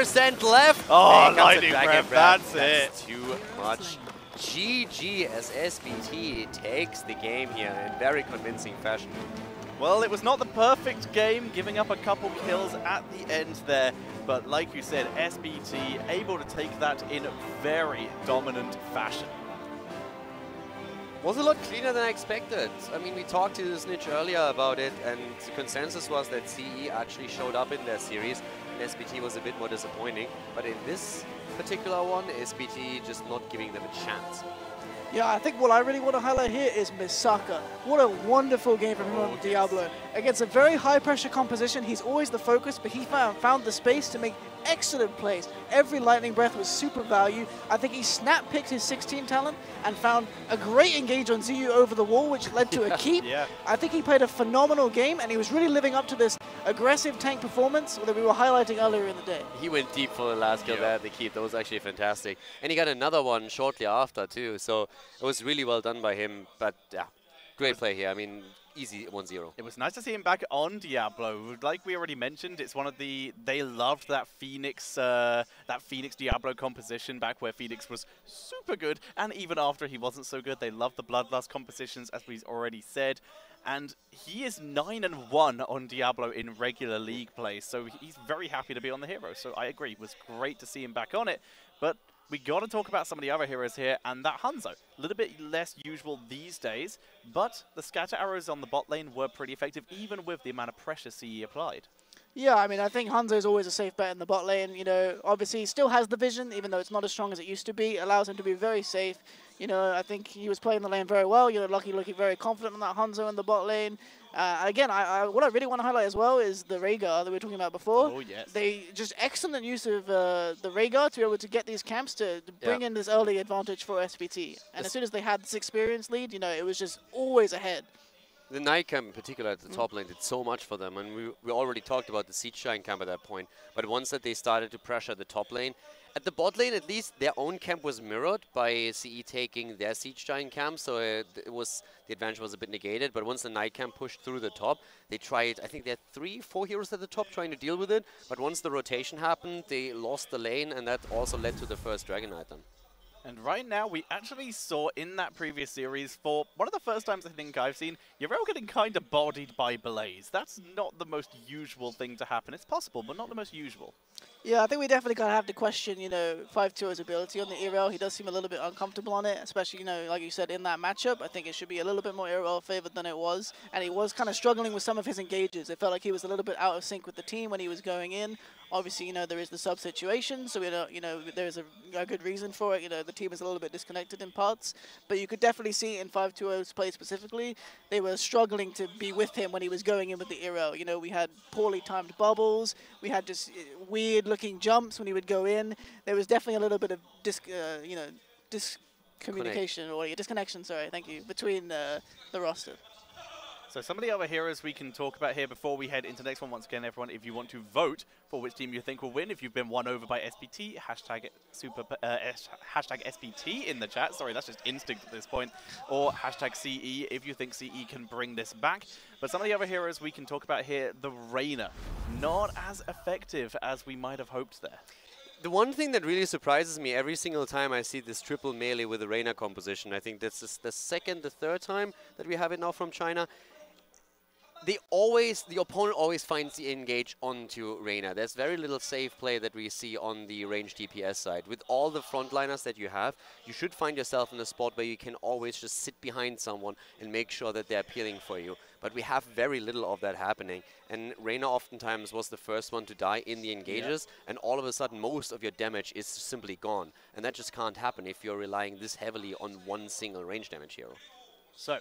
10% left. Oh, lightning breath, that's it. That's too much. GG as SPT takes the game here in very convincing fashion. Well, it was not the perfect game, giving up a couple kills at the end there. But like you said, SPT able to take that in very dominant fashion. Was a lot cleaner than I expected. I mean, we talked to Snitch earlier about it, and the consensus was that CE actually showed up in their series, and SPT was a bit more disappointing. But in this particular one, SPT just not giving them a chance. Yeah, I think what I really want to highlight here is Misaka. What a wonderful game from him on Diablo. Against a very high-pressure composition, he's always the focus, but he found the space to make excellent plays. Every lightning breath was super value. I think he snap-picked his 16 talent and found a great engage on ZU over the wall, which led to a keep. Yeah. I think he played a phenomenal game, and he was really living up to this aggressive tank performance that we were highlighting earlier in the day. He went deep for the last kill there at the keep. That was actually fantastic. And he got another one shortly after, too. So it was really well done by him. But, yeah, great play here. I mean, easy 1-0. It was nice to see him back on Diablo. Like we already mentioned, it's one of the... They loved that Phoenix Diablo composition back where Phoenix was super good. And even after he wasn't so good, they loved the Bloodlust compositions, as we've already said. And he is 9-1 on Diablo in regular league play, so he's very happy to be on the hero. So I agree, it was great to see him back on it. But we got to talk about some of the other heroes here, and that Hanzo. A little bit less usual these days, but the scatter arrows on the bot lane were pretty effective, even with the amount of pressure CE applied. Yeah, I mean, I think Hanzo is always a safe bet in the bot lane. You know, obviously he still has the vision, even though it's not as strong as it used to be. It allows him to be very safe. You know, I think he was playing the lane very well. You know, Lucky looking very confident on that Hanzo in the bot lane. Again, what I really want to highlight as well is the Rhaegar that we were talking about before. Oh, yes. They just excellent use of the Rhaegar to be able to get these camps to bring in this early advantage for SPT. And as soon as they had this experience lead, you know, it was just always ahead. The night camp in particular at the top lane did so much for them, and we already talked about the Siege Giant camp at that point. But once that they started to pressure the top lane, at the bot lane at least their own camp was mirrored by CE taking their Siege Giant camp, so the advantage was a bit negated. But once the night camp pushed through the top, they tried, I think they had 3-4 heroes at the top trying to deal with it, but once the rotation happened, they lost the lane, and that also led to the first Dragon Knight then. And right now, we actually saw in that previous series, for one of the first times I think I've seen, Yrel getting kind of bodied by Blaze. That's not the most usual thing to happen. It's possible, but not the most usual. Yeah, I think we definitely gotta have to question, you know, 5-2's ability on the Yrel. He does seem a little bit uncomfortable on it, especially, you know, like you said, in that matchup. I think it should be a little bit more Yrel favored than it was, and he was kind of struggling with some of his engages. It felt like he was a little bit out of sync with the team when he was going in. Obviously, you know, there is the sub situation, so we don't, you know, there's a good reason for it. You know, the team is a little bit disconnected in parts, but you could definitely see in 5-2's play specifically, they were struggling to be with him when he was going in with the Yrel. You know, we had poorly timed bubbles, we had just weird-looking jumps when he would go in. There was definitely a little bit of discommunication or disconnection. Sorry, thank you, between the roster. So some of the other heroes we can talk about here before we head into the next one. Once again, everyone, if you want to vote for which team you think will win, if you've been won over by SPT, hashtag SPT in the chat. Sorry, that's just instinct at this point. Or hashtag CE if you think CE can bring this back. But some of the other heroes we can talk about here, the Reyna. Not as effective as we might have hoped there. The one thing that really surprises me every single time I see this triple melee with the Reyna composition, I think that's the third time that we have it now from China. The opponent always finds the engage onto Reyna. There's very little safe play that we see on the range DPS side. With all the frontliners that you have, you should find yourself in a spot where you can always just sit behind someone and make sure that they're peeling for you. But we have very little of that happening. And Reyna oftentimes was the first one to die in the engages, and all of a sudden most of your damage is simply gone. And that just can't happen if you're relying this heavily on one single range damage hero. So,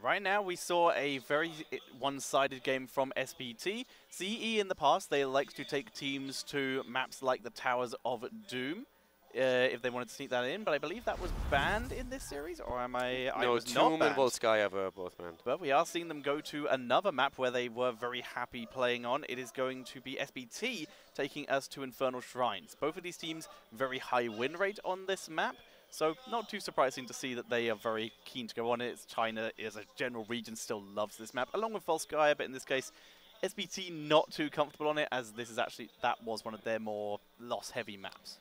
right now, we saw a very one-sided game from SPT. CE in the past, they like to take teams to maps like the Towers of Doom, if they wanted to sneak that in. But I believe that was banned in this series, or am I? No, Doom and Volskaya were both banned. But we are seeing them go to another map where they were very happy playing on. It is going to be SPT taking us to Infernal Shrines. Both of these teams very high win rate on this map. So not too surprising to see that they are very keen to go on it. China, as a general region, still loves this map, along with Volskaya, but in this case, SPT not too comfortable on it, as this is actually, that was one of their more loss-heavy maps.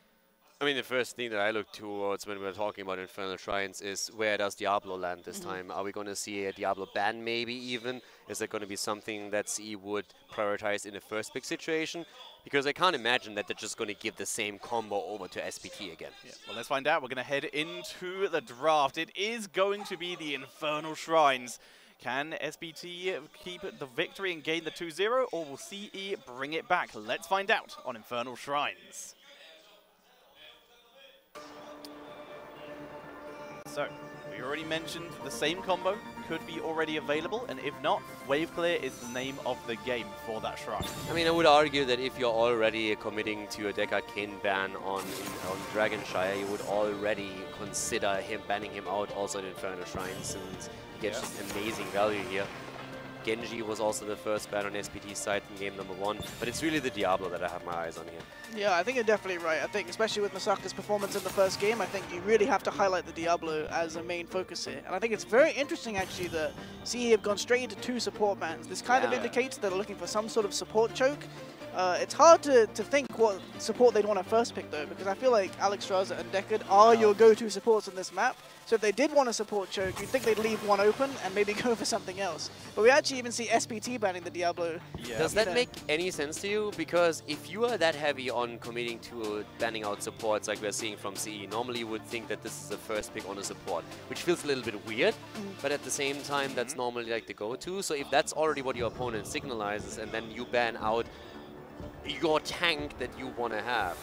I mean, the first thing that I look towards when we're talking about Infernal Shrines is where does Diablo land this time? Are we going to see a Diablo ban maybe even? Is it going to be something that CE would prioritize in a first pick situation? Because I can't imagine that they're just going to give the same combo over to SPT again. Yeah, well, let's find out. We're going to head into the draft. It is going to be the Infernal Shrines. Can SPT keep the victory and gain the 2-0, or will CE bring it back? Let's find out on Infernal Shrines. So, we already mentioned the same combo could be already available, and if not, Wave Clear is the name of the game for that shrine. I mean, I would argue that if you're already committing to a Deckard Kin ban on Dragonshire, you would already consider banning him out also in Infernal Shrines, since he gets just amazing value here. Genji was also the first ban on SPT's side in game number 1, but it's really the Diablo that I have my eyes on here. Yeah, I think you're definitely right. I think especially with Masaka's performance in the first game, I think you really have to highlight the Diablo as a main focus here. And I think it's very interesting actually that CE have gone straight into 2 support bans. This kind of indicates that they're looking for some sort of support choke. It's hard to think what support they'd want to first pick though, because I feel like Alexstrasza and Deckard are your go-to supports in this map. So if they did want a support choke, you'd think they'd leave one open and maybe go for something else. But we actually even see SPT banning the Diablo. Yeah. Does that make any sense to you? Because if you are that heavy on committing to banning out supports like we're seeing from CE, normally you would think that this is the first pick on a support, which feels a little bit weird, but at the same time that's normally like the go-to. So if that's already what your opponent signalizes and then you ban out your tank that you want to have,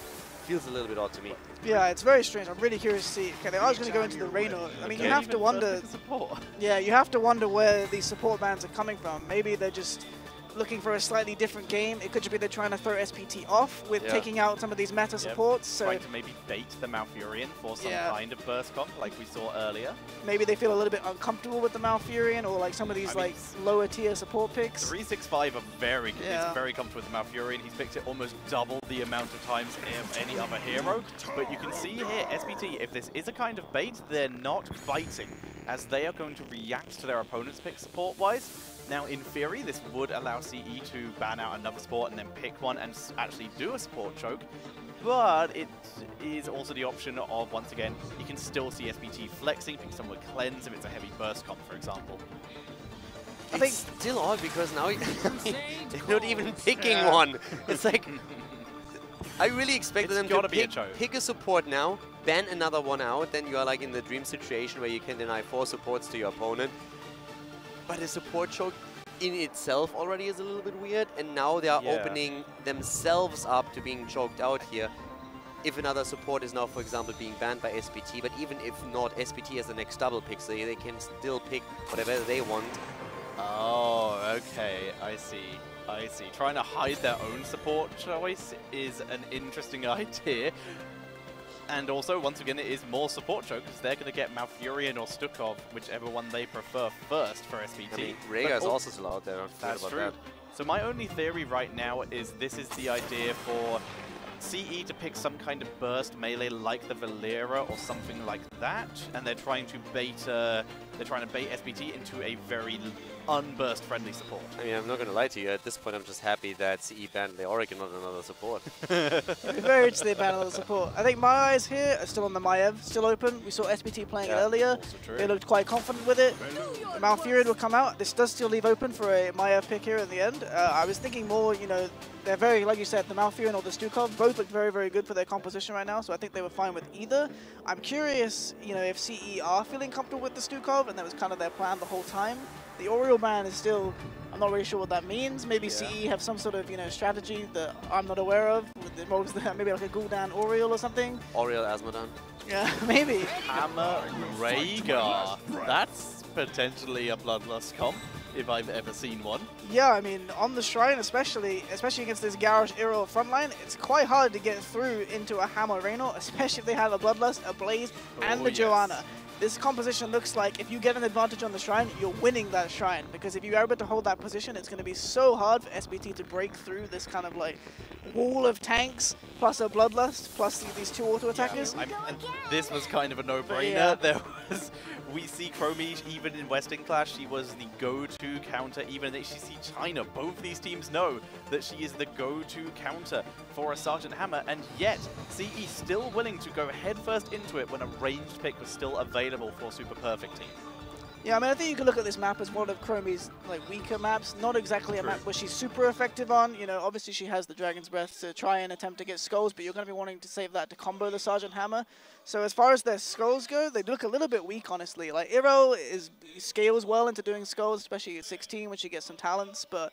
feels a little bit odd to me. Yeah, it's very strange. I'm really curious to see. Okay, they are going to go into the Reyna. I mean, you have to wonder. Yeah, you have to wonder where these support bans are coming from. Maybe they're just looking for a slightly different game. It could just be they're trying to throw SPT off with taking out some of these meta supports. So trying to maybe bait the Malfurion for some kind of burst comp like we saw earlier. Maybe they feel a little bit uncomfortable with the Malfurion or like some of these like lower tier support picks. 365 are very comfortable with the Malfurion. He's picked it almost double the amount of times of any other hero. But you can see here, SPT, if this is a kind of bait, they're not biting, as they are going to react to their opponent's pick support-wise. Now, in theory, this would allow CE to ban out another support and then pick one and actually do a support choke. But it is also the option of, once again, you can still see SPT flexing, picking someone with Cleanse if it's a heavy burst comp, for example. I think it's still odd because now they're not even picking one. It's like, I really expected them to pick a support now, ban another one out, then you are like in the dream situation where you can deny 4 supports to your opponent. But a support choke in itself already is a little bit weird, and now they are opening themselves up to being choked out here. If another support is now, for example, being banned by SPT, but even if not, SPT has the next double pick, so they can still pick whatever they want. Oh, okay, I see. I see. Trying to hide their own support choice is an interesting idea. And also, once again, it is more support choke, because they're going to get Malfurion or Stukov, whichever one they prefer first for SPT. I mean, Rhaegar is also still out there. That's true. That. So my only theory right now is this is the idea for CE to pick some kind of burst melee like the Valera or something like that, and they're trying to bait SPT into a very unburst friendly support. I mean, I'm not going to lie to you. At this point, I'm just happy that CE banned the Oregon, not another support. Very interesting they banned another support. I think my eyes here are still on the Maiev, still open. We saw SPT playing it earlier. They looked quite confident with it. The Malfurion will come out. This does still leave open for a Maiev pick here at the end. I was thinking more, you know, they're very, like you said, the Malfurion or the Stukov both look very, very good for their composition right now, so I think they were fine with either. I'm curious, you know, if CE are feeling comfortable with the Stukov, and that was kind of their plan the whole time. The Oriole ban is still, I'm not really sure what that means. Maybe CE have some sort of, you know, strategy that I'm not aware of. Maybe like a Gul'dan Oriole or something. Oriole Asmodan. Yeah, maybe. Hammer Rhaegar. That's potentially a Bloodlust comp, if I've ever seen one. Yeah, I mean, on the Shrine especially against this garish Aerial frontline, it's quite hard to get through into a Hammer Rhaegar, especially if they have a Bloodlust, a Blaze, and the Joanna. This composition looks like if you get an advantage on the Shrine, you're winning that Shrine, because if you're able to hold that position, it's going to be so hard for SPT to break through this kind of like wall of tanks, plus a Bloodlust, plus these 2 auto attackers. Yeah, and this was kind of a no-brainer. There was we see Chromie, even in Western Clash, she was the go-to counter. Even in HGC China, both these teams know that she is the go-to counter for a Sergeant Hammer, and yet CE still willing to go headfirst into it when a ranged pick was still available for Super Perfect Team. Yeah, I mean, I think you can look at this map as one of Chromie's like weaker maps. Not exactly a map where she's super effective on. You know, obviously she has the Dragon's Breath to try and attempt to get skulls, but you're going to be wanting to save that to combo the Sergeant Hammer. So as far as their skulls go, they look a little bit weak, honestly. Like, Iro scales well into doing skulls, especially at 16 when she gets some talents, but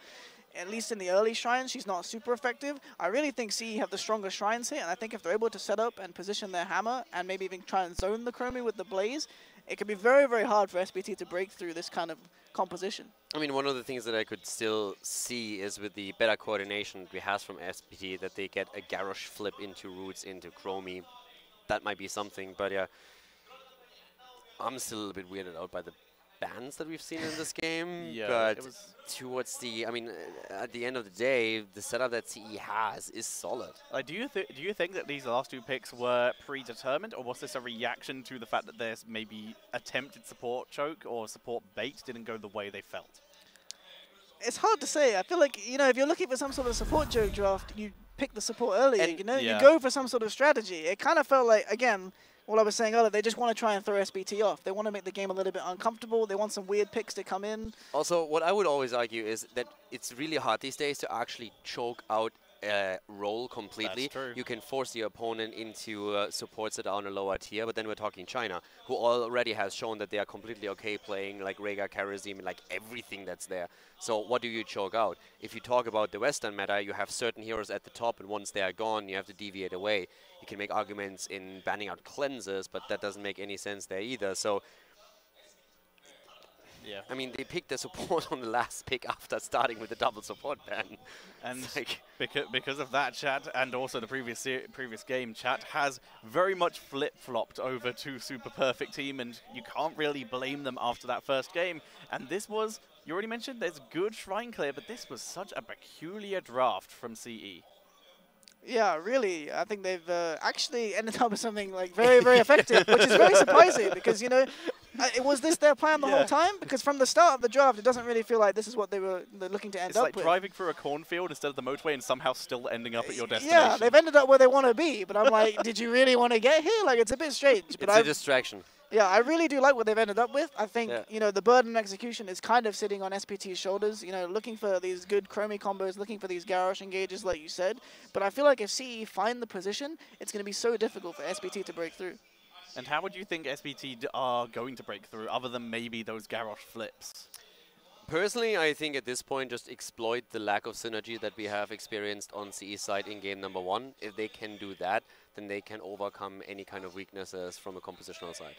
at least in the early shrines, she's not super effective. I really think CE have the stronger shrines here, and I think if they're able to set up and position their hammer and maybe even try and zone the Chromie with the Blaze, it can be very, very hard for SPT to break through this kind of composition. I mean, one of the things that I could still see is with the better coordination that we have from SPT, that they get a Garrosh flip into Roots, into Chromie. That might be something, but yeah. I'm still a little bit weirded out by the bans that we've seen in this game, Yeah, but it was towards the, I mean, at the end of the day, the setup that CE has is solid. do you think that these last two picks were predetermined, or was this a reaction to the fact that there's maybe attempted support choke or support bait didn't go the way they felt? It's hard to say. I feel like, you know, if you're looking for some sort of support joke draft, you pick the support earlier, And you know? yeah. You go for some sort of strategy. It kind of felt like, again, what I was saying earlier, they just want to try and throw SPT off. They want to make the game a little bit uncomfortable. They want some weird picks to come in. Also, what I would always argue is that it's really hard these days to actually choke out a role completely. That's true. You can force the opponent into supports that are on a lower tier, but then we're talking China, who already has shown that they are completely okay playing like Rega, Karazim, like everything that's there. So what do you choke out? If you talk about the Western meta, you have certain heroes at the top, and once they are gone, you have to deviate away. You can make arguments in banning out cleansers, but that doesn't make any sense there either. So, Yeah. I mean, they picked the support on the last pick after starting with the double support ban. And It's like because of that, chat, and also the previous game, chat has very much flip-flopped over to Super Perfect Team, and you can't really blame them after that first game. And this was, you already mentioned, there's good shrine clear, but this was such a peculiar draft from CE. Yeah, really. I think they've actually ended up with something like very, very effective, which is very surprising because, you know, was this their plan the whole time? Because from the start of the draft, it doesn't really feel like this is what they're looking to end It's up like with. driving through a cornfield instead of the motorway and somehow still ending up at your destination. Yeah, they've ended up where they want to be, but I'm like, did you really want to get here? Like, it's a bit strange. But it's a distraction. yeah, I really do like what they've ended up with. I think, Yeah. you know, the burden of execution is kind of sitting on SPT's shoulders, you know, looking for these good Chromie combos, looking for these Garrosh engages, like you said. But I feel like if CE find the position, it's going to be so difficult for SPT to break through. And how would you think SPT are going to break through, other than maybe those Garrosh flips? Personally, I think at this point, just exploit the lack of synergy that we have experienced on CE side in game number 1. If they can do that, then they can overcome any kind of weaknesses from a compositional side.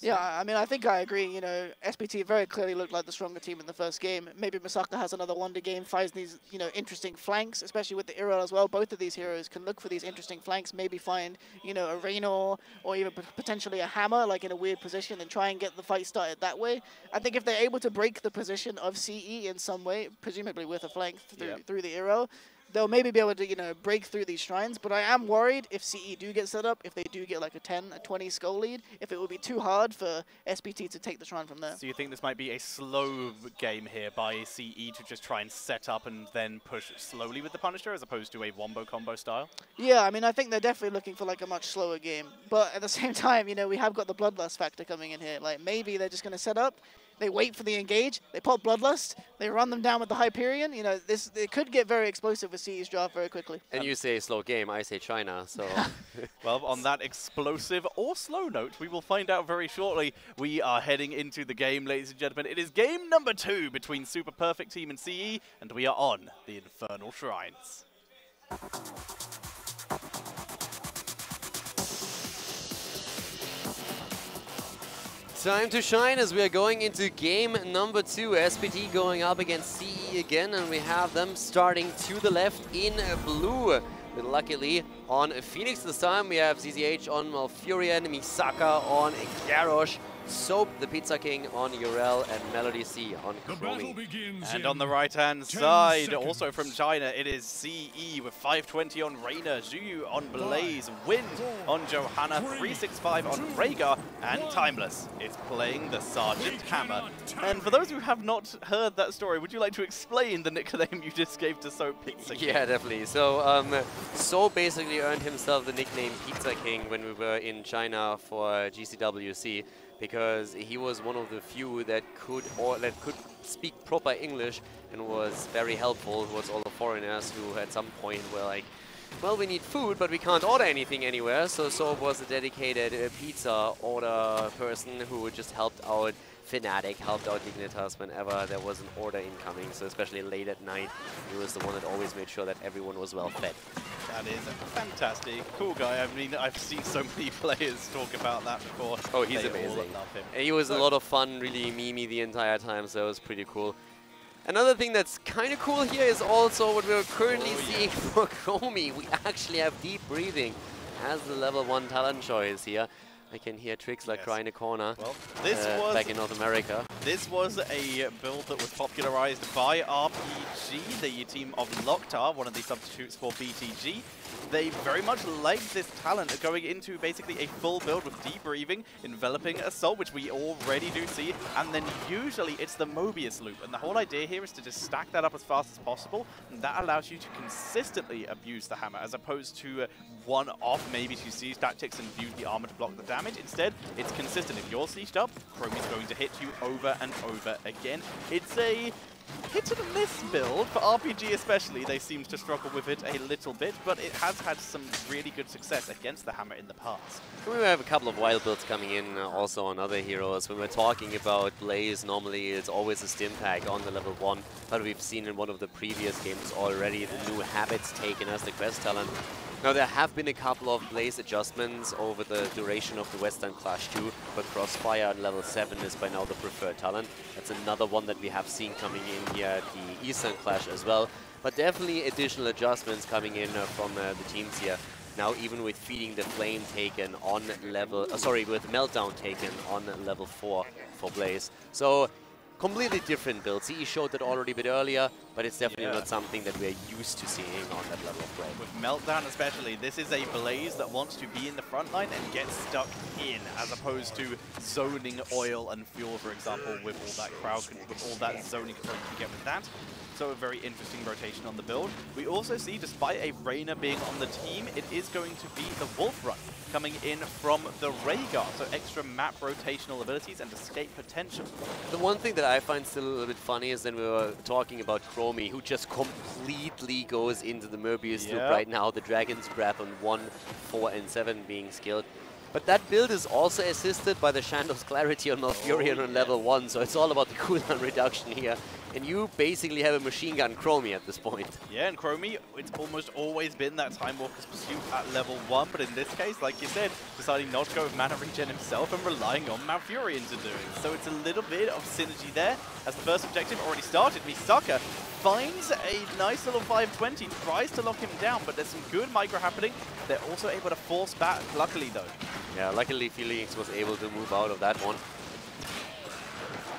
Yeah, I mean, I think I agree. You know, SPT very clearly looked like the stronger team in the first game. Maybe Misaka has another wonder game, finds these, you know, interesting flanks, especially with the Iro as well. Both of these heroes can look for these interesting flanks, maybe find, you know, a Raynor or even potentially a Hammer, like in a weird position, and try and get the fight started that way. I think if they're able to break the position of CE in some way, presumably with a flank through the Iro, they'll maybe be able to, you know, break through these shrines. But I am worried if CE do get set up, if they do get like a 10, a 20 skull lead, if it will be too hard for SPT to take the shrine from there. So you think this might be a slow game here by CE to just try and set up and then push slowly with the Punisher as opposed to a wombo combo style? Yeah, I mean, I think they're definitely looking for like a much slower game. But at the same time, you know, we have got the Bloodlust factor coming in here. Like maybe they're just going to set up, they wait for the engage, they pop Bloodlust, they run them down with the Hyperion. You know, it could get very explosive with CE's draft very quickly. And you say slow game, I say China, so... Well, on that explosive or slow note, we will find out very shortly. We are heading into the game, ladies and gentlemen. It is game number 2 between Super Perfect Team and CE, and we are on the Infernal Shrines. Time to shine as we are going into game number 2. SPT going up against CE again, and we have them starting to the left in blue. But luckily, on Phoenix this time, we have ZZH on Malfurion, Misaka on Garrosh, Soap, the Pizza King on Urel, and Melody C on Chromie. And on the right-hand side, also from China, it is CE with 520 on Reina, Zhu on Blaze, Wind on Johanna, 365 on Rhaegar, and Timeless. It's playing the Sergeant Hammer. And for those who have not heard that story, would you like to explain the nickname you just gave to Soap Pizza King? Yeah, definitely. So, Soap basically earned himself the nickname Pizza King when we were in China for GCWC, because he was one of the few that could speak proper English and was very helpful towards all the foreigners who at some point were like, well, we need food, but we can't order anything anywhere. So Soap was a dedicated pizza order person who just helped out Fnatic, helped out Dignitas whenever there was an order incoming. So especially late at night, he was the one that always made sure that everyone was well fed. That is a fantastic, cool guy. I mean, I've seen so many players talk about that before. Oh, he's they amazing. All love him. He was a lot of fun, really memey the entire time, so it was pretty cool. Another thing that's kind of cool here is also what we're currently seeing for Chromie. We actually have Deep Breathing as the level 1 talent choice here. I can hear Trixler cry in the corner. Well, this was back in North America. This was a build that was popularized by RPG, the team of Locktar, one of the substitutes for BTG. They very much liked this talent going into basically a full build with Debriefing, enveloping Assault, which we already do see, and then usually it's the Mobius loop. And the whole idea here is to just stack that up as fast as possible, and that allows you to consistently abuse the hammer, as opposed to one-off maybe to siege tactics and use the armor to block the damage. Instead, it's consistent. If you're sieged up, Chromie's going to hit you over and over again. It's a hit and miss build for RPG especially. They seem to struggle with it a little bit, but it has had some really good success against the hammer in the past. We have a couple of wild builds coming in also on other heroes. When we're talking about Blaze, normally it's always a stim pack on the level 1, but we've seen in one of the previous games already the new habits taken as the quest talent. Now, there have been a couple of Blaze adjustments over the duration of the Western Clash 2, but Crossfire on level 7 is by now the preferred talent. That's another one that we have seen coming in here at the Eastern Clash as well. But definitely additional adjustments coming in from the teams here. Now, even with Feeding the Flame taken on level... with Meltdown taken on level 4 for Blaze. So, completely different build. CE showed that already a bit earlier, but it's definitely not something that we're used to seeing on that level of play. With Meltdown especially, this is a Blaze that wants to be in the front line and get stuck in, as opposed to zoning oil and fuel, for example, with all that crowd, with all that zoning control you can get with that. So a very interesting rotation on the build. We also see, despite a Reina being on the team, it is going to be the Wolf Run coming in from the Rhaegar, so extra map rotational abilities and escape potential. The one thing that I find still a little bit funny is then we were talking about Chromie, who just completely goes into the Mobius loop right now, the Dragon's Breath on 1, 4, and 7 being skilled. But that build is also assisted by the Shandow's Clarity on Malfurion on level 1, so it's all about the cooldown reduction here. And you basically have a machine gun Chromie at this point. Yeah, and Chromie, it's almost always been that Time Walker's Pursuit at level 1, but in this case, like you said, deciding not to go with Mana Regen himself and relying on Malfurion to do it. So it's a little bit of synergy there, as the first objective already started. Misaka finds a nice little 520, tries to lock him down, but there's some good micro happening. They're also able to force back, luckily though. Yeah, luckily Felix was able to move out of that one.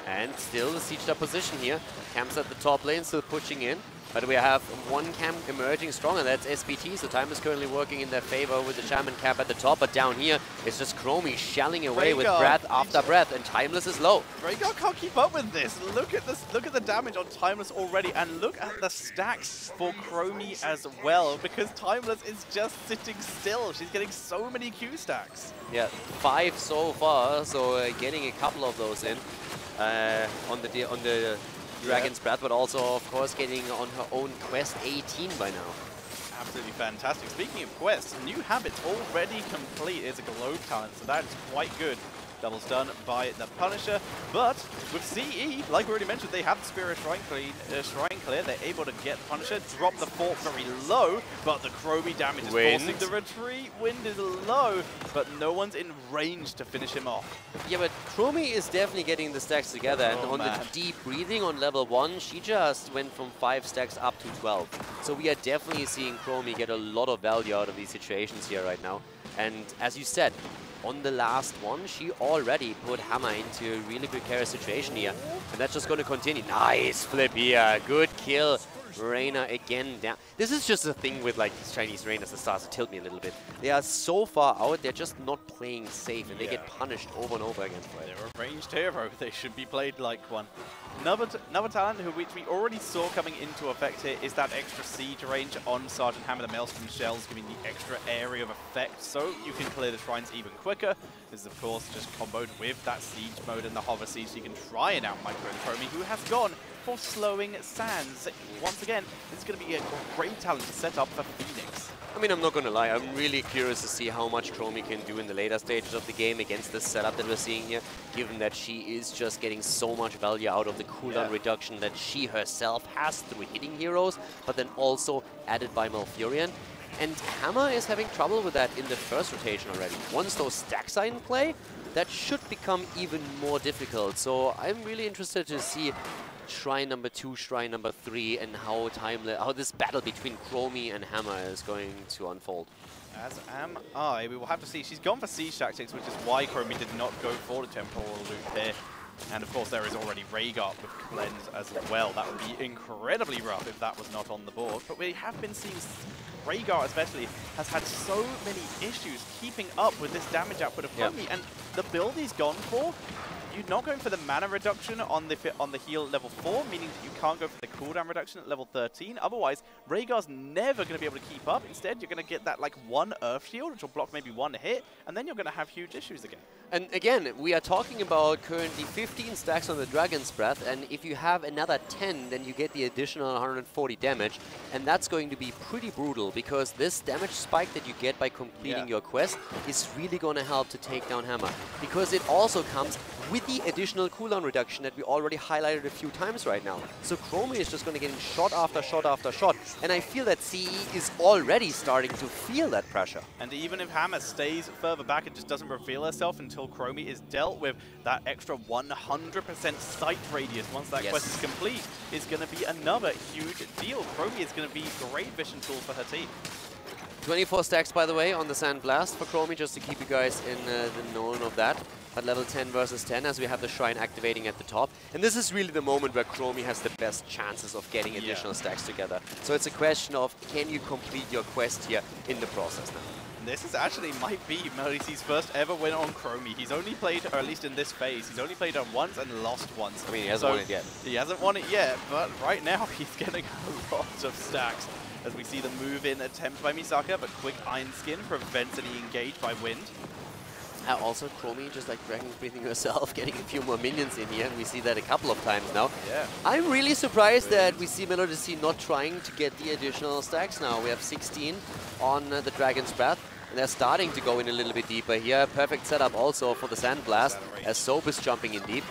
And still the sieged up position here. Camps at the top lane, still pushing in. But we have one camp emerging strong, and that's SPT. So time is currently working in their favor with the Shaman camp at the top. But down here, it's just Chromie shelling away with breath after breath, and Timeless is low. Rhaegar can't keep up with this. Look at this. Look at the damage on Timeless already, and look at the stacks for Chromie as well. Because Timeless is just sitting still. She's getting so many Q stacks. Yeah, 5 so far. So getting a couple of those in on the Dragon's Breath, but also, of course, getting on her own quest 18 by now. Absolutely fantastic. Speaking of quests, new habits already complete. It's a globe talent, so that is quite good. Doubles done by the Punisher, but with CE, like we already mentioned, they have the Spirit Shrine clear. They're able to get the Punisher, drop the fort very low, but the Chromie damage is forcing the retreat. Wind is low, but no one's in range to finish him off. Yeah, but Chromie is definitely getting the stacks together, and on the Deep Breathing on level 1, she just went from 5 stacks up to 12. So we are definitely seeing Chromie get a lot of value out of these situations here right now. And as you said, on the last one, she already put Hammer into a really precarious situation here. And that's just going to continue. Nice flip here. Good kill. Reina again down. This is just a thing with like these Chinese Reinas that starts to tilt me a little bit. They are so far out, they're just not playing safe, and they get punished over and over again for it. They're a ranged hero. They should be played like one. Another talent which we already saw coming into effect here is that extra siege range on Sergeant Hammer. The Maelstrom shells giving the extra area of effect, so you can clear the shrines even quicker. This is of course just comboed with that siege mode and the hover siege, so you can try and out micro the Chromie, who has gone for slowing sands. Once again, this is going to be a great talent to set up for Phoenix. I mean, I'm not going to lie, I'm really curious to see how much Chromie can do in the later stages of the game against this setup that we're seeing here, given that she is just getting so much value out of the cooldown reduction that she herself has through hitting heroes, but then also added by Malfurion. And Hammer is having trouble with that in the first rotation already. Once those stacks are in play, that should become even more difficult. So I'm really interested to see Shrine number 2, Shrine number 3, and how this battle between Chromie and Hammer is going to unfold. As am I. We will have to see. She's gone for siege tactics, which is why Chromie did not go for the temporal loop here. And of course there is already Rhaegar with Cleanse as well. That would be incredibly rough if that was not on the board. But we have been seeing Rhaegar especially has had so many issues keeping up with this damage output of Chromie. And the build he's gone for, you're not going for the mana reduction on the heal at level 4, meaning that you can't go for the cooldown reduction at level 13. Otherwise, Rhaegar's never going to be able to keep up. Instead, you're going to get that like 1 Earth Shield, which will block maybe 1 hit, and then you're going to have huge issues again. And again, we are talking about currently 15 stacks on the Dragon's Breath, and if you have another 10, then you get the additional 140 damage, and that's going to be pretty brutal, because this damage spike that you get by completing your quest is really going to help to take down Hammer, because it also comes with the additional cooldown reduction that we already highlighted a few times right now. So Chromie is just going to get shot after shot after shot, and I feel that CE is already starting to feel that pressure. And even if Hammer stays further back and just doesn't reveal herself until Chromie is dealt with, that extra 100% sight radius once that quest is complete is going to be another huge deal. Chromie is going to be a great vision tool for her team. 24 stacks, by the way, on the Sand Blast for Chromie, just to keep you guys in the known of that. At level 10 versus 10, as we have the Shrine activating at the top. And this is really the moment where Chromie has the best chances of getting additional stacks together. So it's a question of, can you complete your quest here in the process now? This is actually might be Melodi's first ever win on Chromie. He's only played her, or at least in this phase, he's only played her once and lost once. I mean, he hasn't won it yet. He hasn't won it yet, but right now he's getting a lot of stacks. As we see the move-in attempt by Misaka, but quick Iron Skin prevents any engage by Wind. Also, Chromie just like Dragon Breathing herself, getting a few more minions in here, and we see that a couple of times now. Yeah. I'm really surprised that we see Melody not trying to get the additional stacks now. We have 16 on the Dragon's Breath, and they're starting to go in a little bit deeper here. Perfect setup also for the Sand Blast, as Soap is jumping in deep.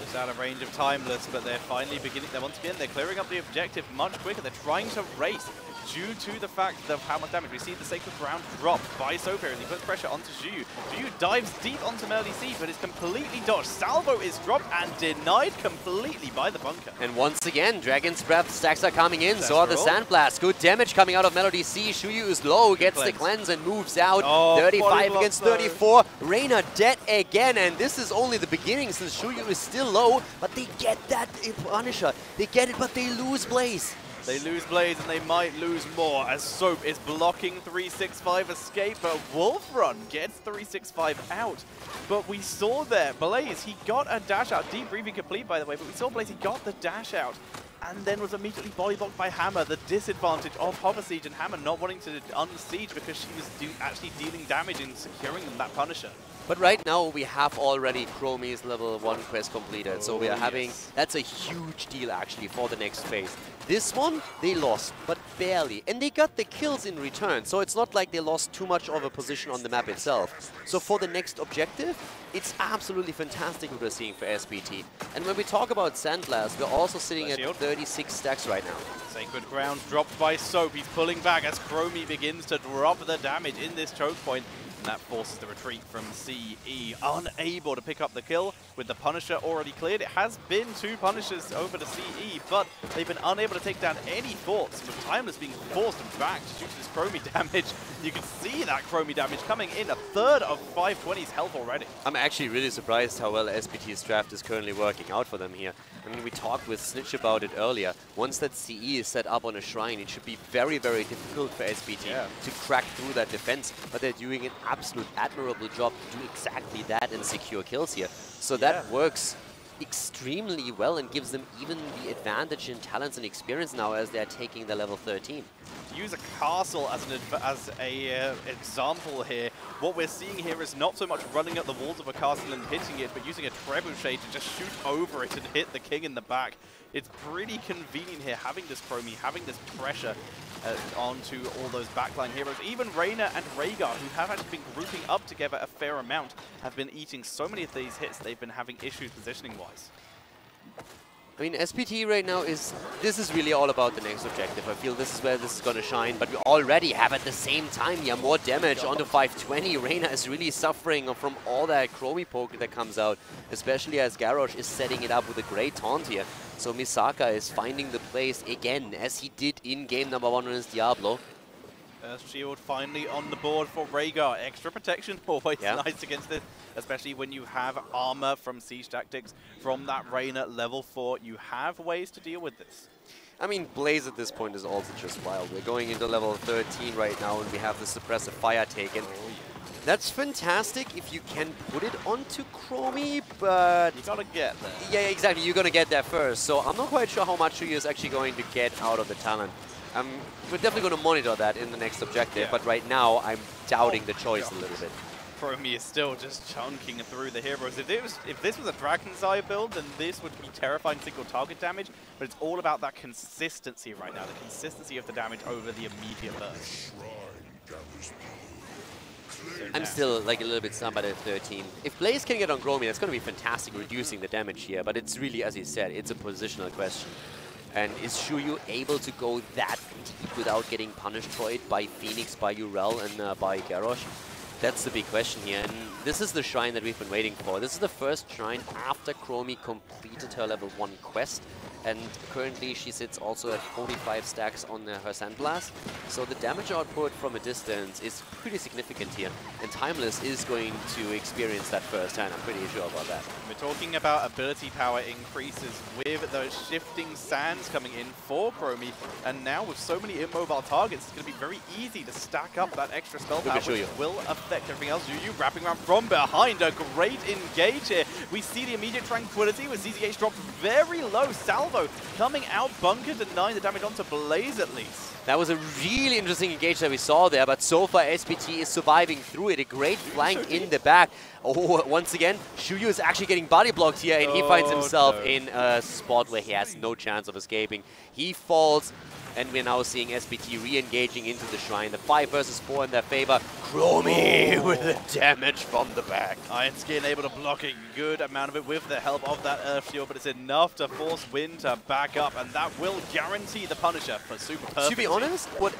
Just out of range of Timeless, but they're finally beginning, once again, they're clearing up the objective much quicker. They're trying to race due to the fact of how much damage. We see the Sacred Ground dropped by Soap here, and he puts pressure onto Zhu. Zhu dives deep onto Melody C, but is completely dodged. Salvo is dropped and denied completely by the bunker. And once again, Dragon's Breath stacks are coming in, so are the Sand Blast. Good damage coming out of Melody C. Shuyu is low, gets the cleanse and moves out. 35 against 34. Reina dead again, and this is only the beginning since Shuyu is still low, but they get that Punisher. They get it, but they lose Blaze. They lose Blaze, and they might lose more as Soap is blocking 365 escape, but Wolf Run gets 365 out. But we saw there, Blaze, he got a dash out. Deep breathing complete, by the way, but we saw Blaze, he got the dash out, and then was immediately body blocked by Hammer. The disadvantage of Hover Siege and Hammer not wanting to unsiege because she was actually dealing damage and securing them that Punisher. But right now we have already Chromie's level 1 quest completed, so we are having, that's a huge deal actually for the next phase. This one, they lost, but barely, and they got the kills in return, so it's not like they lost too much of a position on the map itself. So for the next objective, it's absolutely fantastic what we're seeing for SPT. And when we talk about Sandblast, we're also sitting at 36 stacks right now. Sacred Ground dropped by Soap. He's pulling back as Chromie begins to drop the damage in this choke point. And that forces the retreat from CE, unable to pick up the kill with the Punisher already cleared. It has been 2 Punishers over to CE, but they've been unable to take down any thoughts, with Timeless being forced back due to this Chromie damage. You can see that Chromie damage coming in, a third of 520's health already. I'm actually really surprised how well SPT's draft is currently working out for them here. I mean, we talked with Snitch about it earlier. Once that CE is set up on a shrine, it should be very, very difficult for SPT to crack through that defense, but they're doing an absolute admirable job to do exactly that and secure kills here. So that works extremely well and gives them even the advantage in talents and experience now as they're taking the level 13. To use a castle as an example here, what we're seeing here is not so much running up the walls of a castle and hitting it, but using a trebuchet to just shoot over it and hit the king in the back. It's pretty convenient here, having this Chromie, having this pressure onto all those backline heroes. Even Reyna and Rhaegar, who have actually been grouping up together a fair amount, have been eating so many of these hits, they've been having issues positioning-wise. I mean, SPT right now this is really all about the next objective. I feel this is where this is going to shine, but we already have at the same time here more damage onto 520. Reyna is really suffering from all that Chromie poke that comes out, especially as Garrosh is setting it up with a great taunt here. So Misaka is finding the place again, as he did in game number 1 on his Diablo. Shield finally on the board for Rhaegar. Extra protection, always nice against this, especially when you have armor from Siege Tactics from that Reyna level 4. You have ways to deal with this. I mean, Blaze at this point is also just wild. We're going into level 13 right now, and we have the Suppressive Fire taken. That's fantastic if you can put it onto Chromie, but... You gotta get there. Yeah, exactly. You're gonna get there first. So I'm not quite sure how much Shuyu is actually going to get out of the talent. We're definitely going to monitor that in the next objective, but right now I'm doubting the choice a little bit. Chromie is still just chunking through the heroes. If this was a Dragon's Eye build, then this would be terrifying single target damage, but it's all about that consistency right now, the consistency of the damage over the immediate burst. I'm still like a little bit stunned by the 13. If Blaze can get on Chromie, that's going to be fantastic reducing the damage here, but it's really, as he said, it's a positional question. And is Shuyu able to go that deep without getting punished for it by Phoenix, by Urel, and by Garrosh? That's the big question here. And this is the shrine that we've been waiting for. This is the first shrine after Chromie completed her level 1 quest. And currently she sits also at 45 stacks on her Sandblast. So the damage output from a distance is pretty significant here. And Timeless is going to experience that firsthand. I'm pretty sure about that. We're talking about ability power increases with those shifting sands coming in for Chromie. And now with so many immobile targets, it's going to be very easy to stack up that extra spell power, which will affect everything else. Yuyu wrapping around from behind. A great engage here. We see the immediate tranquility with CCH dropped very low. Salvo coming out bunker, denying the damage onto Blaze at least. That was a really interesting engage that we saw there, but so far SPT is surviving through it. A great flank in the back. Oh, once again, Shuyu is actually getting body blocked here, and he finds himself in a spot where he has no chance of escaping. He falls, and we're now seeing SPT re-engaging into the shrine. The 5 versus 4 in their favor. Chromie with the damage from the back. Ironskin able to block a good amount of it with the help of that Earth Shield, but it's enough to force Wind to back up, and that will guarantee the Punisher for super perfect. To be honest, what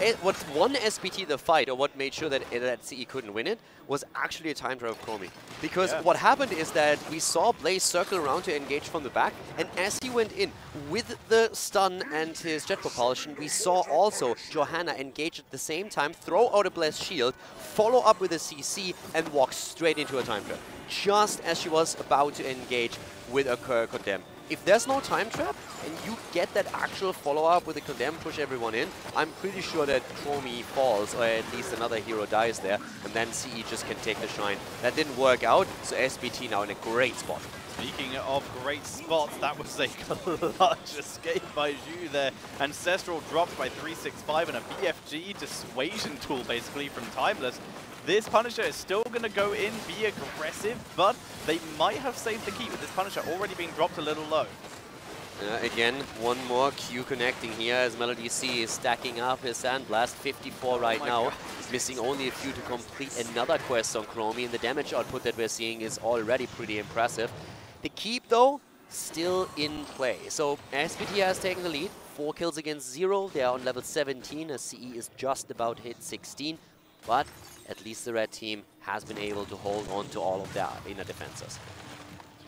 won SPT the fight, or what made sure that CE couldn't win it, was actually a time trial of Chromie. Because what happened is that we saw Blaze circle around to engage from the back, and as he went in with the stun and his jet propulsion, we saw also Johanna engage at the same time, throw out a blessed shield, follow up with a CC, and walk straight into a time trap, just as she was about to engage with a Condemn. If there's no time trap, and you get that actual follow-up with a Condemn, push everyone in, I'm pretty sure that Chromie falls, or at least another hero dies there, and then CE just can take the shrine. That didn't work out, so SPT now in a great spot. Speaking of great spots, that was a clutch escape by Zhu there. Ancestral dropped by 365 and a BFG dissuasion tool basically from Timeless. This Punisher is still going to go in, be aggressive, but they might have saved the key with this Punisher already being dropped a little low. Again, one more Q connecting here as Melody C is stacking up his Sandblast. 54 right now. He's missing only a few to complete another quest on Chromie, and the damage output that we're seeing is already pretty impressive. The keep, though, still in play. So SPT has taken the lead. 4 kills against 0. They are on level 17 as CE is just about hit 16. but at least the red team has been able to hold on to all of their inner defenses.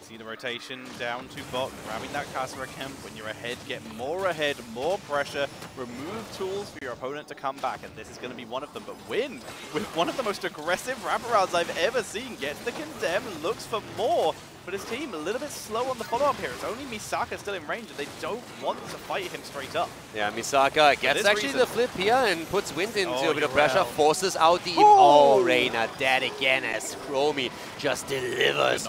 See the rotation down to bot, grabbing that caster again. When you're ahead, get more ahead, more pressure, remove tools for your opponent to come back, and this is going to be one of them. But Wind, with one of the most aggressive wraparounds I've ever seen, gets the condemn, looks for more, but his team a little bit slow on the follow-up here. It's only Misaka still in range, and they don't want to fight him straight up. Yeah, Misaka gets actually the flip here and puts Wind into a bit of pressure, forces out the... Oh, Reina dead again as Chromie just delivers.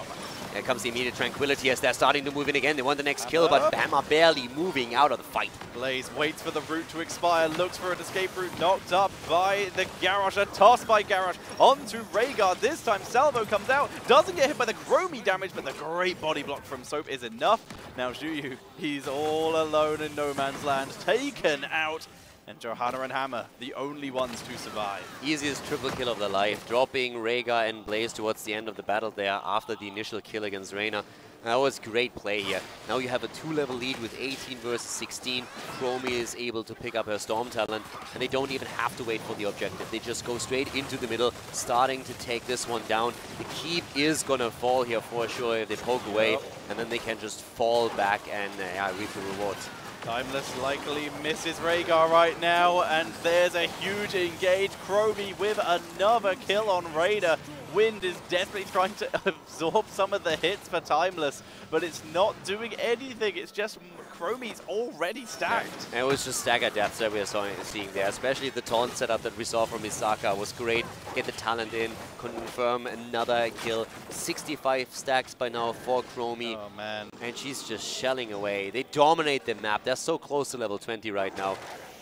Here comes the immediate tranquility as they're starting to move in again. They want the next kill, but Bama barely moving out of the fight. Blaze waits for the route to expire, looks for an escape route, knocked up by the Garrosh, a toss by Garrosh onto Rhaegar. This time Salvo comes out, doesn't get hit by the Chromie damage, but the great body block from Soap is enough. Now Zhuyu, he's all alone in no man's land, taken out. And Johanna and Hammer, the only ones to survive. Easiest triple kill of their life, dropping Rhaegar and Blaze towards the end of the battle there after the initial kill against Reina. That was great play here. Now you have a 2-level lead with 18 versus 16. Chromie is able to pick up her Storm talent, and they don't even have to wait for the objective. They just go straight into the middle, starting to take this one down. The keep is gonna fall here for sure if they poke away, and then they can just fall back and reap the rewards. Timeless likely misses Rhaegar right now, and there's a huge engage. Chromie with another kill on Raider. Wind is desperately trying to absorb some of the hits for Timeless, but it's not doing anything. It's just Chromie's already stacked. And it was just staggered deaths that we are seeing there, especially the taunt setup that we saw from Misaka was great. Get the talent in, confirm another kill. 65 stacks by now for Chromie. Oh man. And she's just shelling away. They dominate the map. They're so close to level 20 right now.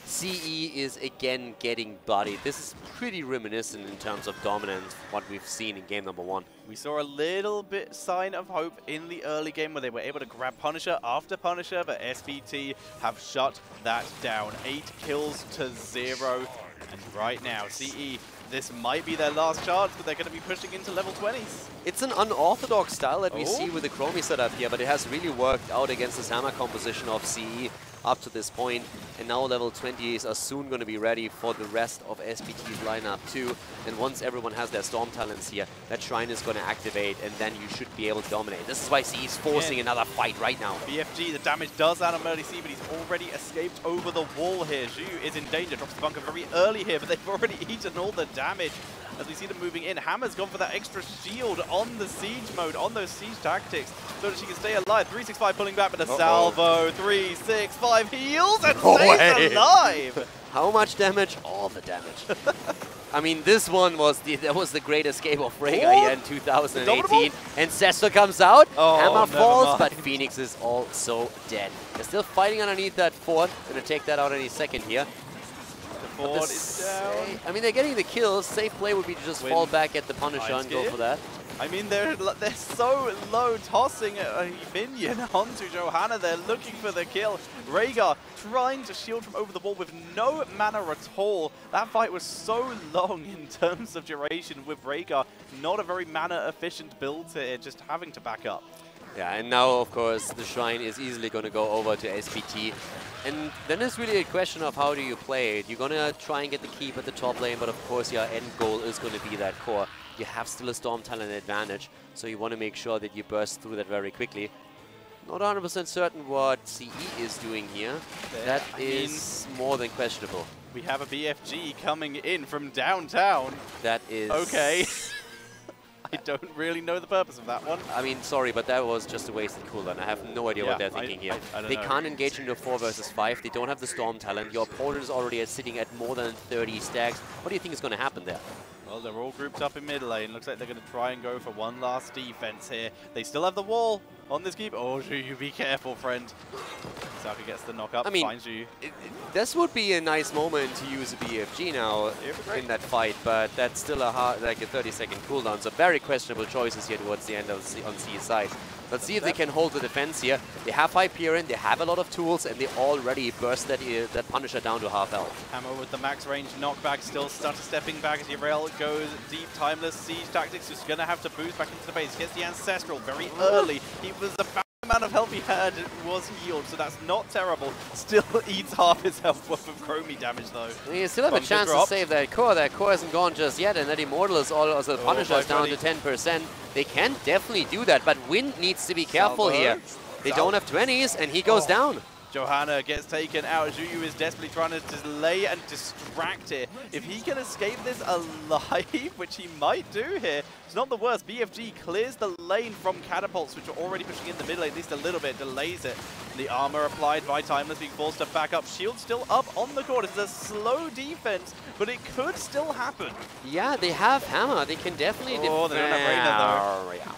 CE is again getting bodied. This is pretty reminiscent in terms of dominance, what we've seen in game number 1. We saw a little bit sign of hope in the early game where they were able to grab Punisher after Punisher, but SPT have shut that down. 8 kills to 0. And right now, CE, this might be their last chance, but they're going to be pushing into level 20s. It's an unorthodox style that we see with the Chromie setup here, but it has really worked out against the Sama composition of CE up to this point. And now level 20s are soon going to be ready for the rest of SPT's lineup too. And once everyone has their Storm talents here, that Shrine is going to activate, and then you should be able to dominate. This is why CE is forcing another fight right now. BFG, the damage does land on Merly C, but he's already escaped over the wall here. Zhu is in danger, drops the bunker very early here, but they've already eaten all the damage. As we see them moving in, Hammer's gone for that extra shield on the siege mode, on those siege tactics, so that she can stay alive. 365 pulling back, but a salvo. 365 heals and stays alive. How much damage? All the damage. I mean, this one was the great escape of Rhaegar here in 2018. And Cecil comes out, Hammer falls, but Phoenix is also dead. They're still fighting underneath that fort. Gonna take that out any second here. Fort is down. I mean, they're getting the kills. Safe play would be to just fall back at the Punisher and go for that. I mean, they're so low, tossing a minion onto Johanna. They're looking for the kill. Rhaegar trying to shield from over the wall with no mana at all. That fight was so long in terms of duration with Rhaegar. Not a very mana-efficient build here, just having to back up. Yeah, and now, of course, the Shrine is easily going to go over to SPT. And then it's really a question of how do you play it. You're going to try and get the keep at the top lane, but of course your end goal is going to be that core. You have still a Storm talent advantage, so you want to make sure that you burst through that very quickly. Not 100% certain what CE is doing here. That is more than questionable. We have a BFG coming in from downtown. That is... Okay. I don't really know the purpose of that one. I mean, sorry, but that was just a wasted cooldown. I have no idea what they're thinking here. They can't engage into 4 versus 5. They don't have the Storm talent. Your opponent is already sitting at more than 30 stacks. What do you think is going to happen there? Well, they're all grouped up in mid lane. Looks like they're going to try and go for one last defense here. They still have the wall on this keep. Oh, Zhu, be careful, friend. Saka gets the knock up. I mean, finds Zhu. This would be a nice moment to use a BFG now in that fight, but that's still a 30-second cooldown. So very questionable choices here towards the end of on CE's side. Let's see if they can hold the defense here. They have Hyperion, they have a lot of tools, and they already burst that Punisher down to half health. Hammer with the max range knockback, still stutter stepping back as Yrel goes deep. Timeless siege tactics, just going to have to boost back into the base. Gets the Ancestral very early. He was about amount of health he had was healed, so that's not terrible. Still eats half his health worth of chromie damage, though. You still have a chance to save that core. That core isn't gone just yet, and that Immortal is also Punisher's down to 10%. They can definitely do that, but Wind needs to be careful here. They don't have 20s, and he goes down. Johanna gets taken out. Zhuyu is desperately trying to delay and distract it. If he can escape this alive, which he might do here, it's not the worst. BFG clears the lane from catapults, which are already pushing in the mid lane, at least a little bit, delays it. The armor applied by Timeless being forced to back up. Shield still up on the court. It's a slow defense, but it could still happen. Yeah, they have Hammer. They can definitely defend. They don't have Reyna, though.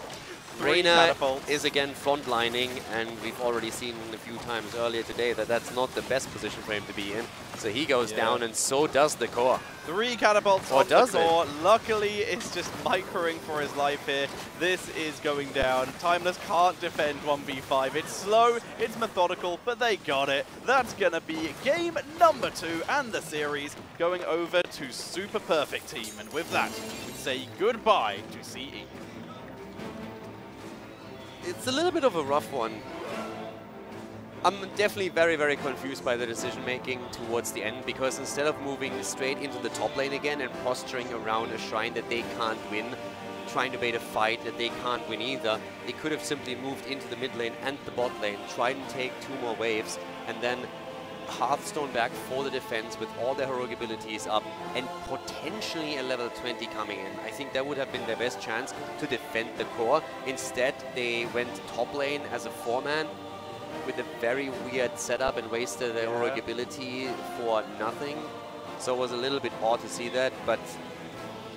Reyna is again frontlining, and we've already seen a few times earlier today that that's not the best position for him to be in. So he goes down, and so does the core. 3 catapults on the core. Luckily, it's just microing for his life here. This is going down. Timeless can't defend 1v5. It's slow, it's methodical, but they got it. That's going to be game number 2 and the series going over to Super Perfect Team. And with that, we say goodbye to CE. It's a little bit of a rough one. I'm definitely very, very confused by the decision-making towards the end, because instead of moving straight into the top lane again and posturing around a shrine that they can't win, trying to bait a fight that they can't win either, they could have simply moved into the mid lane and the bot lane, tried and take 2 more waves, and then Hearthstone back for the defense with all their heroic abilities up and potentially a level 20 coming in. I think that would have been their best chance to defend the core. Instead, they went top lane as a 4-man with a very weird setup and wasted their heroic ability for nothing. So it was a little bit odd to see that, but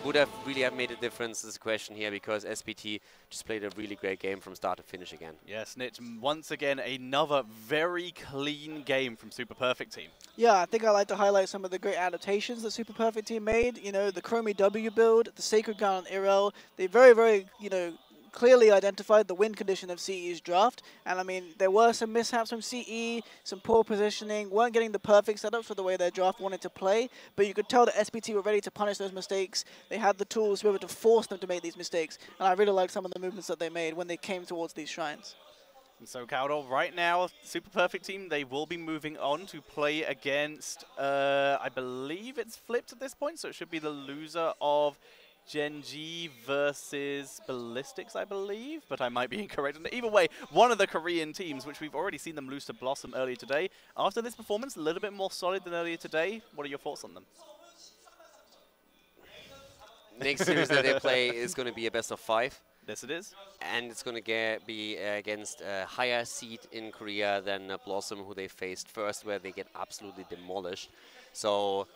would have really have made a difference is the question here, because SPT just played a really great game from start to finish again. Yes, Snitch, once again, another very clean game from Super Perfect Team. Yeah, I think I'd like to highlight some of the great adaptations that Super Perfect Team made. You know, the Chromie W build, the Sacred Gun on Irel. They very, you know, clearly identified the win condition of CE's draft, and I mean, there were some mishaps from CE, some poor positioning, weren't getting the perfect setups for the way their draft wanted to play, but you could tell that SPT were ready to punish those mistakes. They had the tools to be able to force them to make these mistakes, and I really liked some of the movements that they made when they came towards these shrines. And so, Cowdell, right now, Super Perfect Team, they will be moving on to play against, I believe it's flipped at this point, so it should be the loser of Genji versus Ballistics, I believe, but I might be incorrect. Either way, one of the Korean teams, which we've already seen them lose to Blossom earlier today. After this performance, a little bit more solid than earlier today. What are your thoughts on them? Next series that they play is going to be a best of 5. Yes, it is. And it's going to be against a higher seed in Korea than Blossom, who they faced first, where they get absolutely demolished. So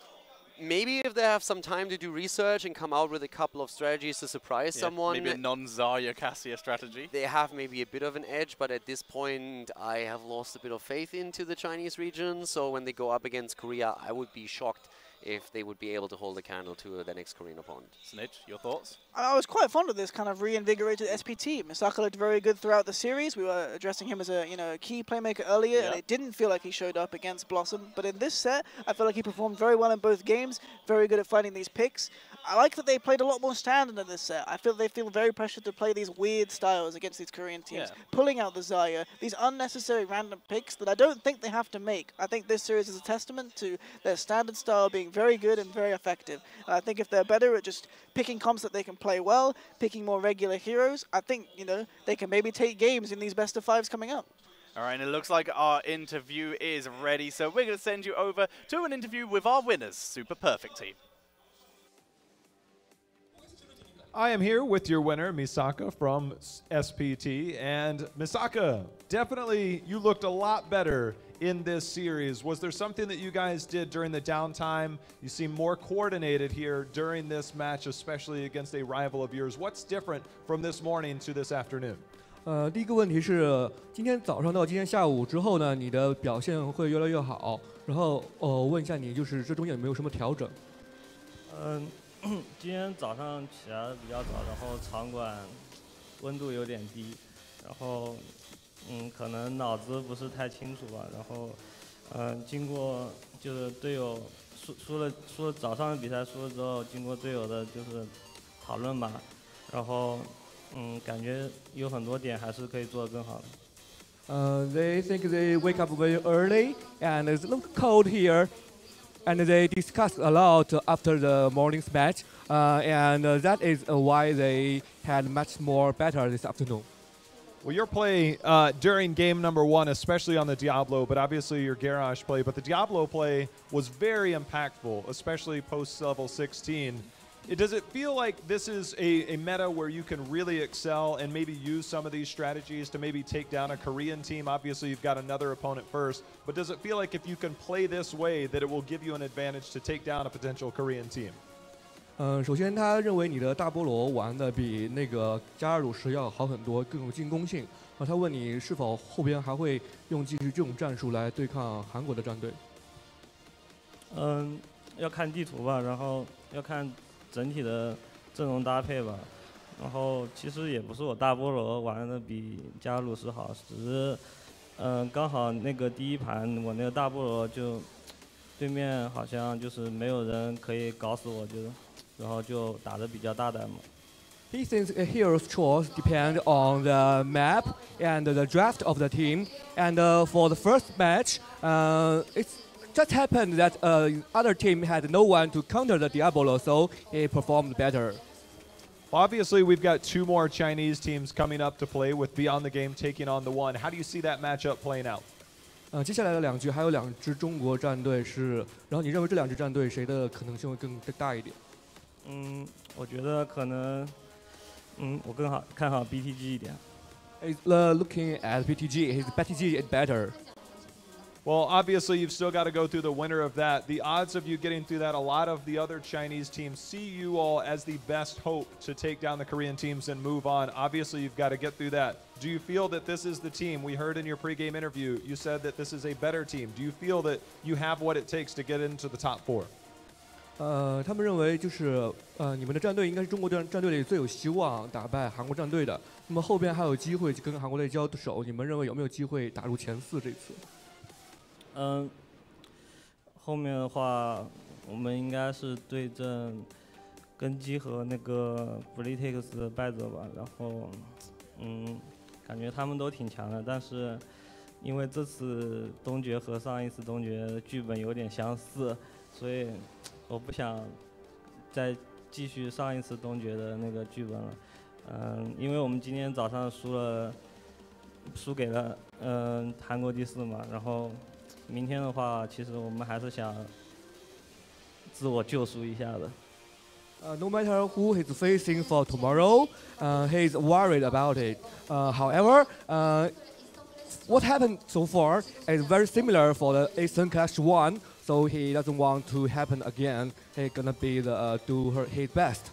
maybe if they have some time to do research and come out with a couple of strategies to surprise someone. Maybe a non-Zarya Cassia strategy. They have maybe a bit of an edge, but at this point I have lost a bit of faith into the Chinese region. So when they go up against Korea, I would be shocked if they would be able to hold a candle to the next Korean opponent. Snitch, your thoughts? I was quite fond of this kind of reinvigorated SPT. Misaka looked very good throughout the series. We were addressing him as a a key playmaker earlier, and it didn't feel like he showed up against Blossom. But in this set, I feel like he performed very well in both games, very good at finding these picks. I like that they played a lot more standard in this set. I feel they feel very pressured to play these weird styles against these Korean teams, pulling out the Zarya, these unnecessary random picks that I don't think they have to make. I think this series is a testament to their standard style being very good and very effective. And I think if they're better at just picking comps that they can play well, picking more regular heroes, I think, they can maybe take games in these best of 5s coming up. All right, and it looks like our interview is ready, so we're going to send you over to an interview with our winners, Super Perfect Team. I am here with your winner, Misaka from SPT. And Misaka, definitely you looked a lot better in this series. Was there something that you guys did during the downtime? You seem more coordinated here during this match, especially against a rival of yours. What's different from this morning to this afternoon? 第一个问题是，今天早上到今天下午之后呢，你的表现会越来越好。然后问一下你，就是这中间有没有什么调整？今天早上起来比较早，然后场馆温度有点低，然后可能脑子不是太清楚吧。然后经过就是队友输了早上的比赛输了之后，经过队友的就是讨论吧，然后感觉有很多点还是可以做得更好的。They think they wake up very early and it's a little cold here. And they discussed a lot after the morning's match. And that is why they had much more better this afternoon. Well, your play during game number 1, especially on the Diablo, but obviously your Garrosh play, but the Diablo play was very impactful, especially post-level 16. Does it feel like this is a meta where you can really excel and maybe use some of these strategies to maybe take down a Korean team? Obviously, you've got another opponent first, but does it feel like if you can play this way that it will give you an advantage to take down a potential Korean team? 首先他认为你的大菠萝玩的比那个加尔鲁什要好很多，更有进攻性。他问你是否后边还会用继续这种战术来对抗韩国的战队？要看地图吧，然后要看整体的阵容搭配吧。然后其实也不是我大菠萝玩的比加尔鲁什好，只是刚好那个第一盘我那个大菠萝就对面好像就是没有人可以搞死我，然后就打得比较大胆嘛。He thinks a hero's choice depends on the map and the draft of the team. And for the first match, it just happened that other team had no one to counter the Diablo, so he performed better. Obviously, we've got 2 more Chinese teams coming up to play with Beyond the Game taking on the One. How do you see that matchup playing out? 接下来的2局还有2支中国战队是，然后你认为这2支战队谁的可能性会更大一点？我觉得可能，我更好看好 BTG 一点。He's looking at BTG. His BTG is better. Well, obviously, you've still got to go through the winner of that. The odds of you getting through that, a lot of the other Chinese teams see you all as the best hope to take down the Korean teams and move on. Obviously, you've got to get through that. Do you feel that this is the team? We heard in your pregame interview, you said that this is a better team. Do you feel that you have what it takes to get into the top 4? 他们认为就是你们的战队应该是中国战队里最有希望打败韩国战队的。那么后边还有机会跟韩国队交手，你们认为有没有机会打入前4这次？后面的话，我们应该是对阵根基和那个 Britex 的败者吧。然后，感觉他们都挺强的，但是因为这次东决和上一次东决剧本有点相似，所以我不想再继续上一次东决的那个剧本了。因为我们今天早上输给了韩国第4嘛，然后。明天的话，其实我们还是想自我救赎一下的。No matter who he's facing for tomorrow, he's worried about it. However, what happened so far is very similar for the Eastern Clash 1, so he doesn't want to happen again. He's gonna be do his best.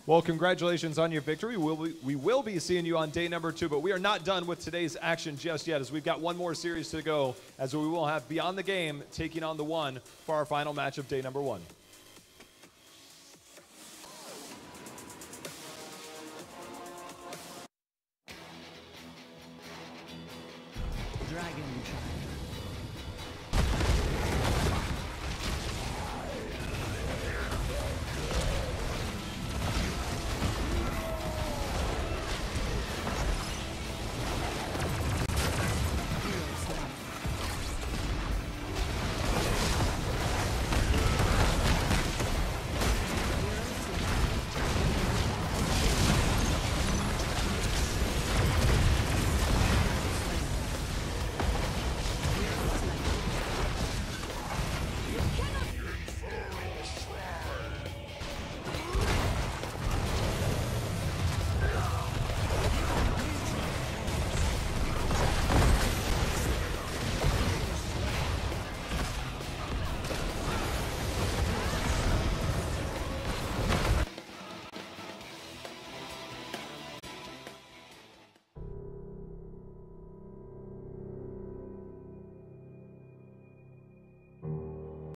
Well, congratulations on your victory. We will be seeing you on day number 2, but we are not done with today's action just yet, as we've got one more series to go, as we will have Beyond the Game taking on the One for our final match of day number 1.